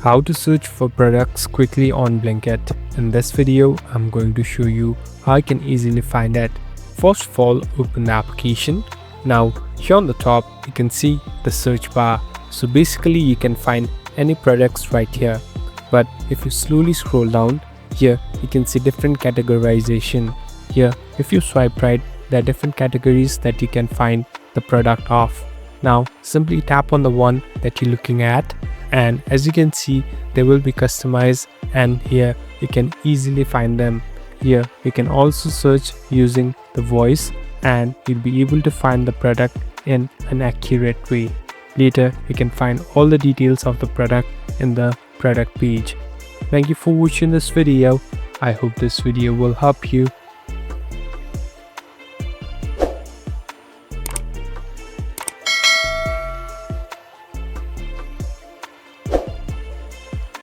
How to search for products quickly on Blinkit. In this video, I'm going to show you how you can easily find it. First of all, open the application. Now, here on the top, you can see the search bar. So basically, you can find any products right here. But if you slowly scroll down, here you can see different categorization. Here, if you swipe right, there are different categories that you can find the product of. Now, simply tap on the one that you're looking at, and as you can see, they will be customized, and here you can easily find them. Here you can also search using the voice, and you'll be able to find the product in an accurate way. Later, you can find all the details of the product in the product page. Thank you for watching this video. I hope this video will help you.